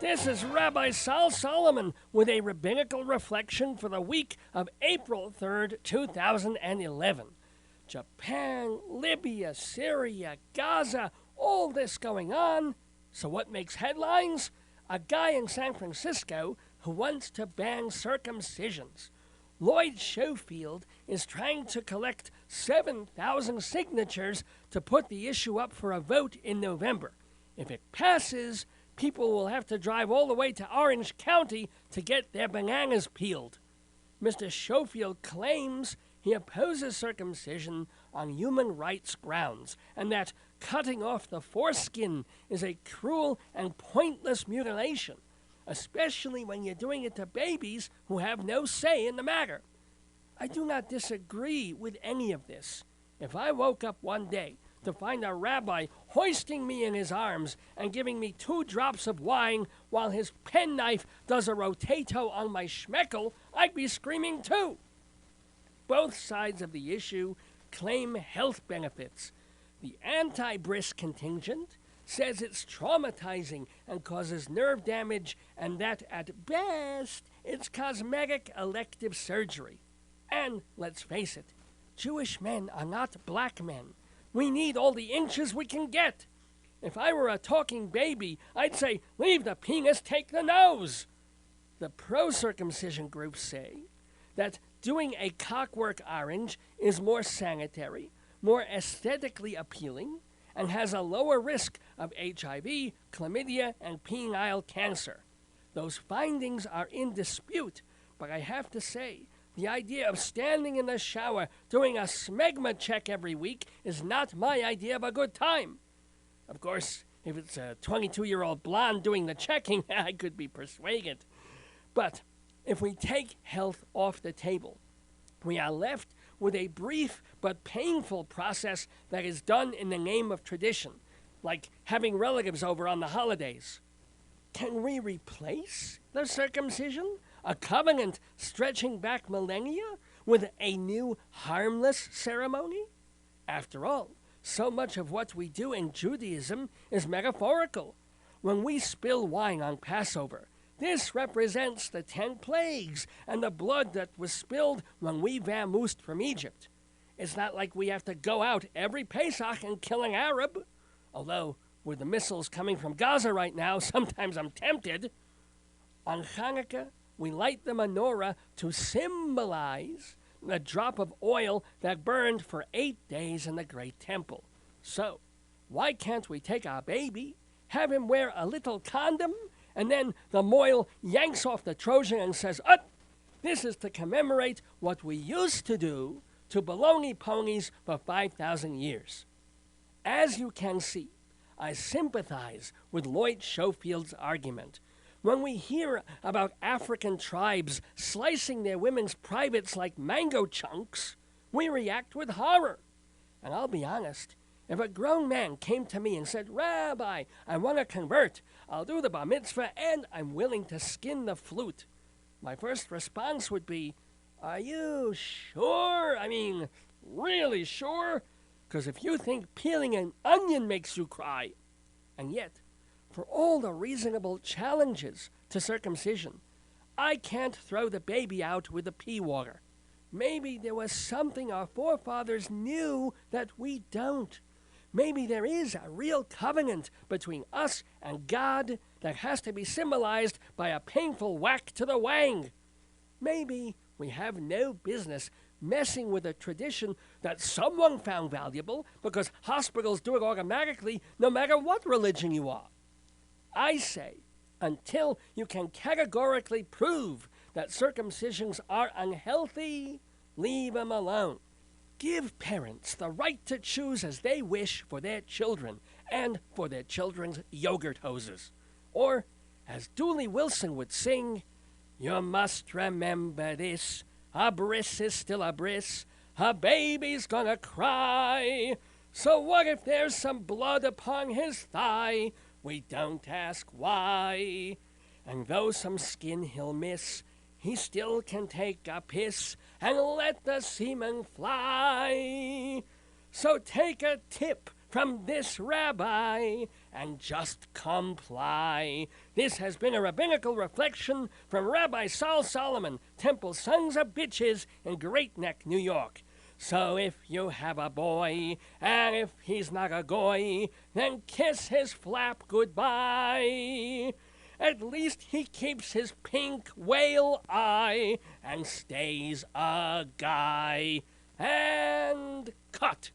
This is Rabbi Sol Solomon with a Rabbinical Reflection for the week of April 3rd, 2011. Japan, Libya, Syria, Gaza, all this going on. So what makes headlines? A guy in San Francisco who wants to ban circumcisions. Lloyd Schofield is trying to collect 7,000 signatures to put the issue up for a vote in November. If it passes, people will have to drive all the way to Orange County to get their bananas peeled. Mr. Schofield claims he opposes circumcision on human rights grounds and that cutting off the foreskin is a cruel and pointless mutilation, especially when you're doing it to babies who have no say in the matter. I do not disagree with any of this. If I woke up one day to find a rabbi hoisting me in his arms and giving me 2 drops of wine while his penknife does a rotato on my schmeckel, I'd be screaming too. Both sides of the issue claim health benefits. The anti-bris contingent says it's traumatizing and causes nerve damage and that at best it's cosmetic elective surgery. And let's face it, Jewish men are not black men. We need all the inches we can get. If I were a talking baby, I'd say, leave the penis, take the nose. The pro-circumcision groups say that doing a cockwork orange is more sanitary, more aesthetically appealing, and has a lower risk of HIV, chlamydia, and penile cancer. Those findings are in dispute, but I have to say, the idea of standing in the shower doing a smegma check every week is not my idea of a good time. Of course, if it's a 22-year-old blonde doing the checking, I could be persuaded. But if we take health off the table, we are left with a brief but painful process that is done in the name of tradition, like having relatives over on the holidays. Can we replace the circumcision, a covenant stretching back millennia, with a new harmless ceremony? After all, so much of what we do in Judaism is metaphorical. When we spill wine on Passover, this represents the 10 plagues and the blood that was spilled when we vamoosed from Egypt. It's not like we have to go out every Pesach and kill an Arab. Although, with the missiles coming from Gaza right now, sometimes I'm tempted. On Hanukkah, we light the menorah to symbolize the drop of oil that burned for 8 days in the Great Temple. So, why can't we take our baby, have him wear a little condom, and then the moil yanks off the Trojan and says, this is to commemorate what we used to do to baloney ponies for 5,000 years. As you can see, I sympathize with Lloyd Schofield's argument. When we hear about African tribes slicing their women's privates like mango chunks, we react with horror. And I'll be honest, if a grown man came to me and said, Rabbi, I want to convert, I'll do the bar mitzvah, and I'm willing to skin the flute, my first response would be, are you sure? I mean, really sure? Because if you think peeling an onion makes you cry, and yet, for all the reasonable challenges to circumcision, I can't throw the baby out with the pee water. Maybe there was something our forefathers knew that we don't. Maybe there is a real covenant between us and God that has to be symbolized by a painful whack to the wang. Maybe we have no business messing with a tradition that someone found valuable because hospitals do it automatically no matter what religion you are. I say, until you can categorically prove that circumcisions are unhealthy, leave them alone. Give parents the right to choose as they wish for their children and for their children's yogurt hoses. Or, as Dooley Wilson would sing, you must remember this, a bris is still a bris, a baby's gonna cry. So what if there's some blood upon his thigh? We don't ask why. And though some skin he'll miss, he still can take a piss and let the semen fly. So take a tip from this rabbi and just comply. This has been a rabbinical reflection from Rabbi Sol Solomon, Temple Sons of Bitches in Great Neck, New York. So if you have a boy, and if he's not a goy, then kiss his flap goodbye. At least he keeps his pink whale eye and stays a guy. And cut.